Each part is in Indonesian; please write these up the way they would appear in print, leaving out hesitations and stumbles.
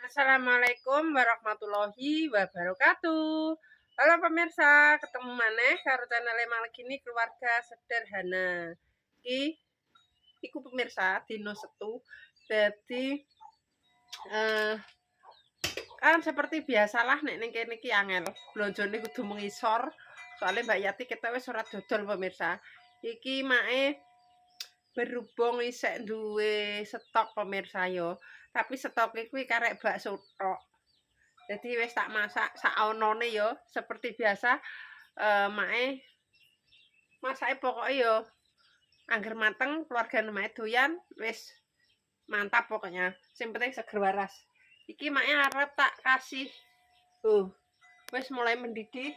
Assalamualaikum warahmatullahi wabarakatuh. Halo pemirsa, ketemu maneh karo channel Malgini Keluarga Sederhana. Iku pemirsa dino Setu. Dadi eh kan seperti biasalah nek ning kene iki angel. Blonjone kudu mengisor. Soalnya Mbak Yati kita wis ora dodol pemirsa. Iki mae berhubung isek duwe stok pemirsa yo. Tapi stok kuwi karek bakso tok. Jadi wis tak masak saonone yo seperti biasa mae masake pokoke yo angger mateng keluarga mae doyan wis mantap pokoknya. Sing penting seger waras. Iki mae arep tak kasih wis mulai mendidih.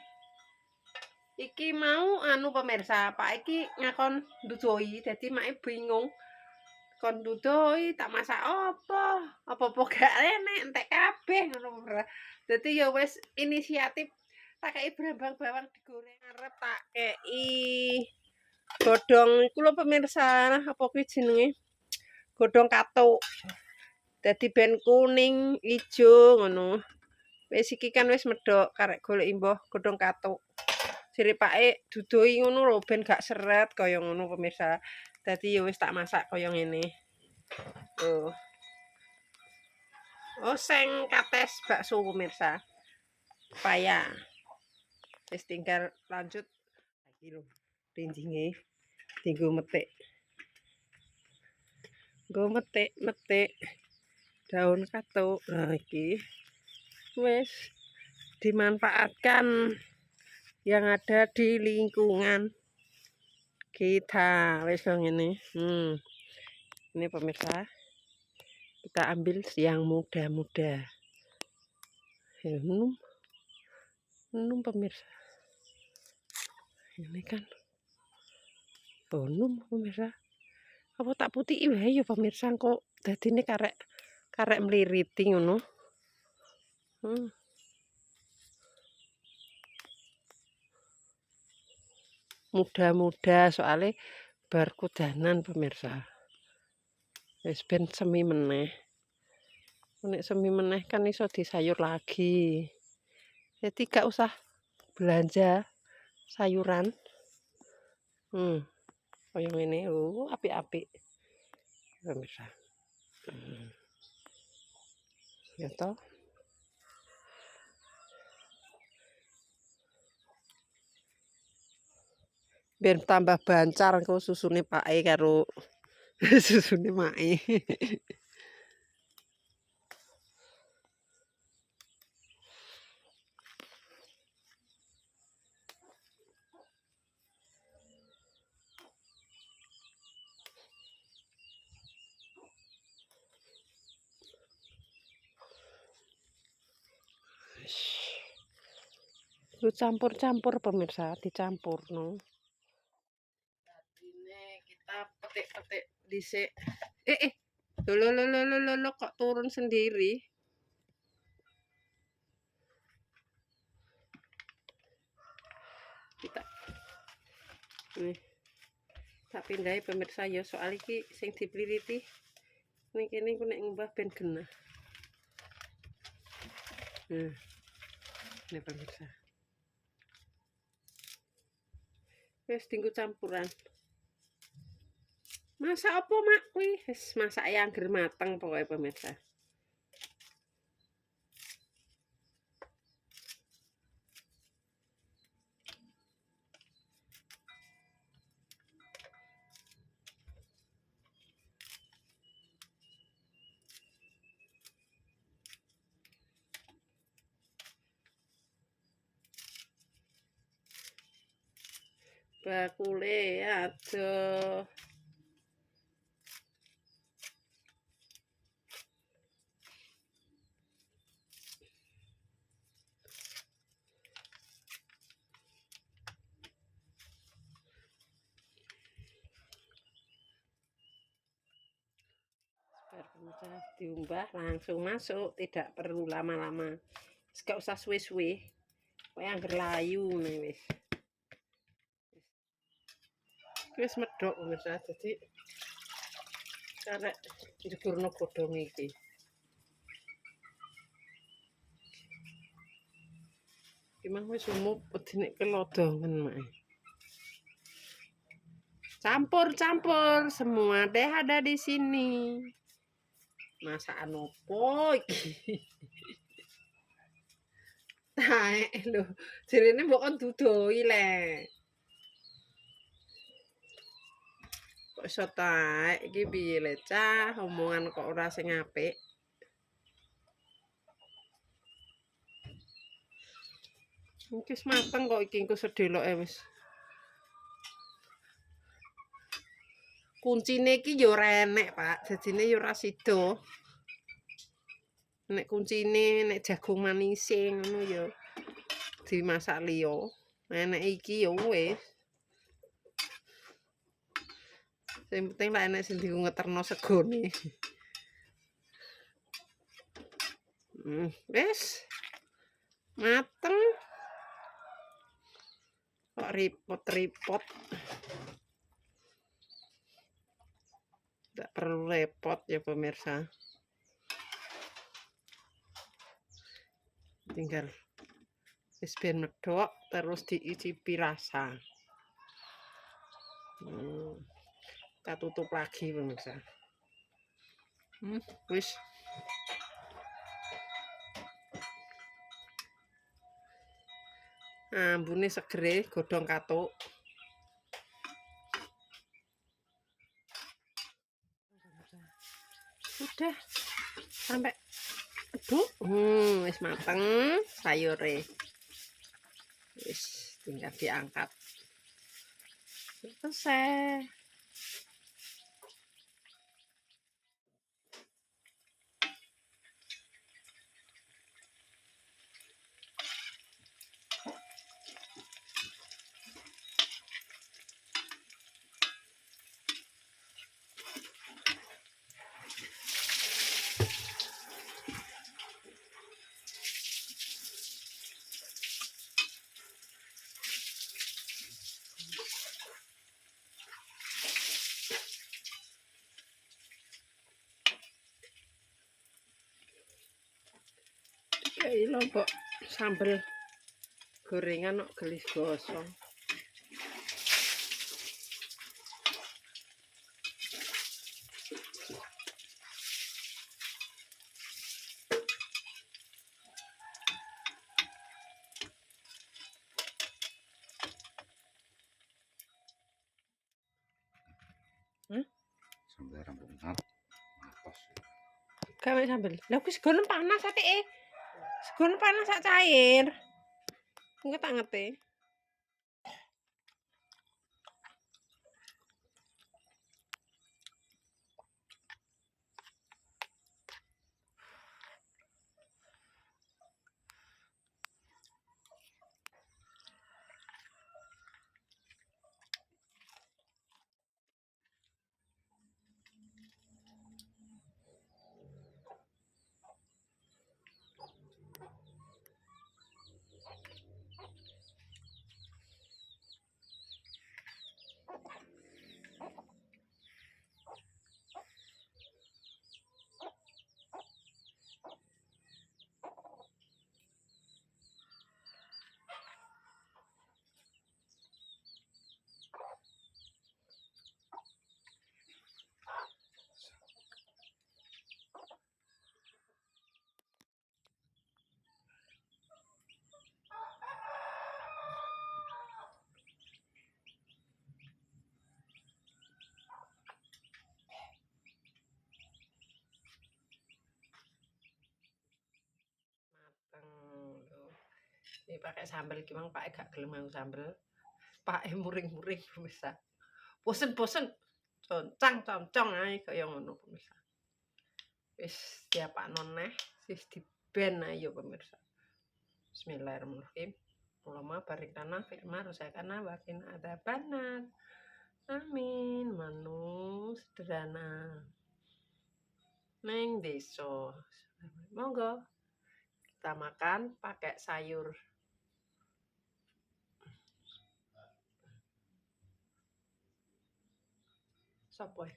Iki mau anu pemirsa, Pak iki ngakon ndudoi dadi mae bingung. Kon ndudoi tak masak apa gak enek entek kabeh ngono. Dadi ya wis inisiatif tak kei brambang bawang digoreng arep tak kei godhong iku lho pemirsa, apa kuwi jenenge? Godhong katuk. Dadi ben kuning, ijo ngono. Wis iki kan wis medhok karek golek imbuh godhong katuk. Siripake dudoi ngono lho ben gak seret kaya ngono pemirsa. Dadi ya wis tak masak kaya ngene. Oseng kates bakso pemirsa. Paya. Wis tinggal lanjut lagi lho. Rinjinge tinggo metik. Nggo metik daun katuk. Nah iki wis dimanfaatkan yang ada di lingkungan kita. Wis ngene. Ini pemirsa. Kita ambil yang muda-muda. Num pemirsa. Ini kan num pemirsa. Apa tak putih wae ya pemirsa kok dadine karek mliriti ngono. Muda-muda soalnya bar kudanan pemirsa. Wis ben semi meneh. Nek semi meneh kan iso disayur lagi. Jadi gak usah belanja sayuran. Kaya ngene, apik-apik. Pemirsa. Ya toh. Biar tambah bancar kok susune pake karo susune mae. Lu campur-campur pemirsa, dicampur no. Ini kita petik-petik dhisik. Lo kok turun sendiri? Kita nih tak pindahi pemirsa ya soal iki sing dipliriti ning kene ku nek ngubah ben genah. Ini pemirsa. Wis tinggu campuran. Masak apa mak kuwi? Wis masak angger mateng pokoke pemirsa. Bakule adoh. Diumbah langsung masuk, tidak perlu lama-lama. Gak usah suwe-suwe. Kayak angger layu nih wis. Wis medhok pemirsa, dadi karek njegurno godhong iki. Gimana wis umum wedine kelodongan mae. Campur-campur semua deh ada di sini. Masakan opo iki? Taek lho. Jarene mbok kon dudoi le. Kok iso taek iki piye le cah? Omongan kok ora sing apik. Iki wis mateng kok iki engko sedeloke wis. Kuncine iki yo ora enek, Pak. Dadine yo ora sida. Nek kuncine, nek jagung manise ngono yo dimasak liya. Enek iki yo wis. Sing penting lek enek sing dienggo ngeterno segone. Wis. Mateng. Kok repot-repot. Tidak perlu repot ya pemirsa. Tinggal wis ben medhok terus diicipi rasa. Kita tutup lagi pemirsa. Wis. Ambune segere godhong katuk. Udah sampai aduh, wis mateng sayure. Wis tinggal diangkat. Selesai. Kayak lombok sambel gorengan kok gelis gosong. Sambel rambut ngatos. Gawe sambel. Lah kuwi segono panas atike. Segono panas sak cair. Engko tak ngete. Ini pakai sambel gimana Pak gak gelem mau sambel. Pak muring-muring pemirsa. Bosen-bosen. Concang-concong ae kaya ngono pemirsa. Wis diapakno neh, wis diben ayo pemirsa. Bismillahirrahmanirrahim. Ulama barik tanah firman rusakana wakin ada banar. Amin. Manu sederhana. Neng desa. Monggo. Kita makan pakai sayur. Sopo ya?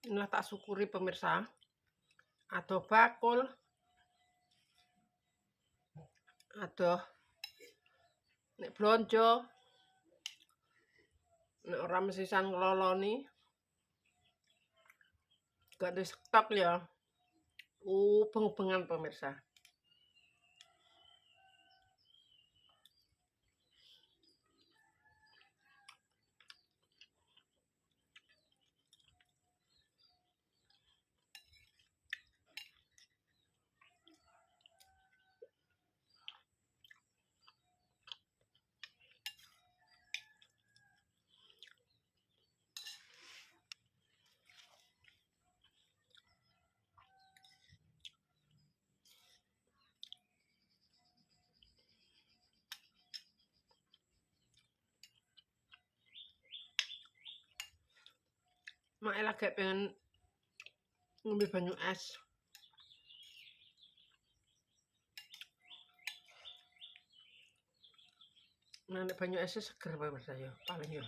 Inilah tak syukuri pemirsa. Adoh bakul. Adoh nek blonjo. Nek ora mesisan ngeloloni. Gak ada stok ya. Ubeng-ubengan pemirsa. Mak lagi pengen ngombe banyu es. Nah, nek banyu esnya seger pemirsa ya, paling ya.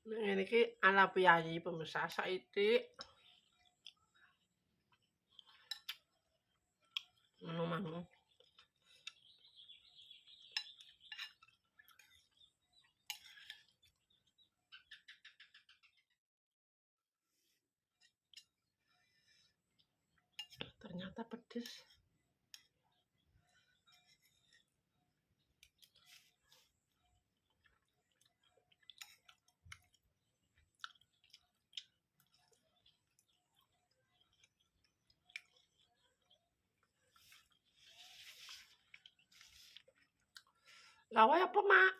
Nek ngene iki ala piyayi pemirsa saiki. Manu-manu. Ternyata pedes. Lawa apa, Mak?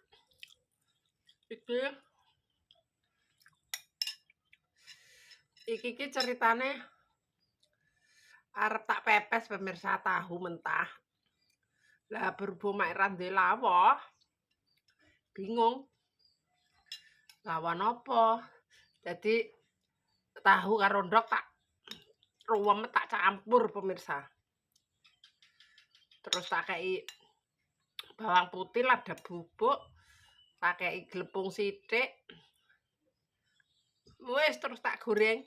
Iki ceritane arep tak pepes pemirsa tahu mentah. Lah berhubung mak rande lawa, bingung. Lawan apa? Jadi tahu karo ndok tak ruwem tak campur pemirsa. Terus tak kei bawang putih, lada bubuk, tak kei glepung sithik. Wis terus tak goreng.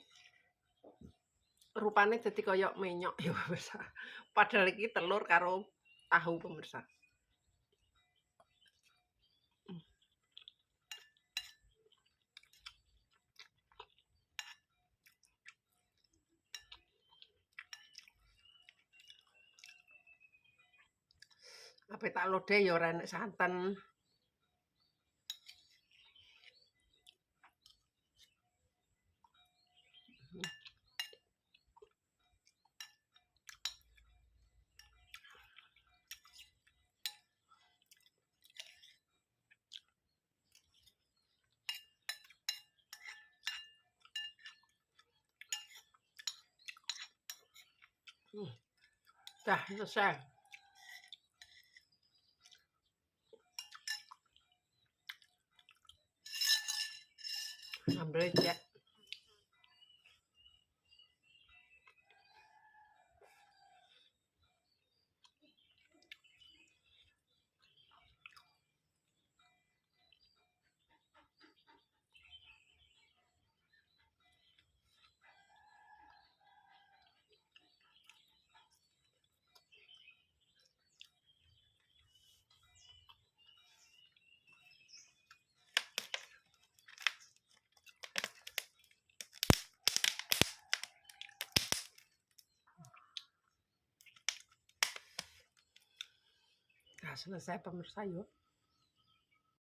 Rupane dadi koyok menyok ya pemirsa. Padahal iki telur karo tahu pemirsa. Apa tak lodeh ya ora enek santen. Dah selesai. Sambel cek. Nah, selesai pemirsa yuk.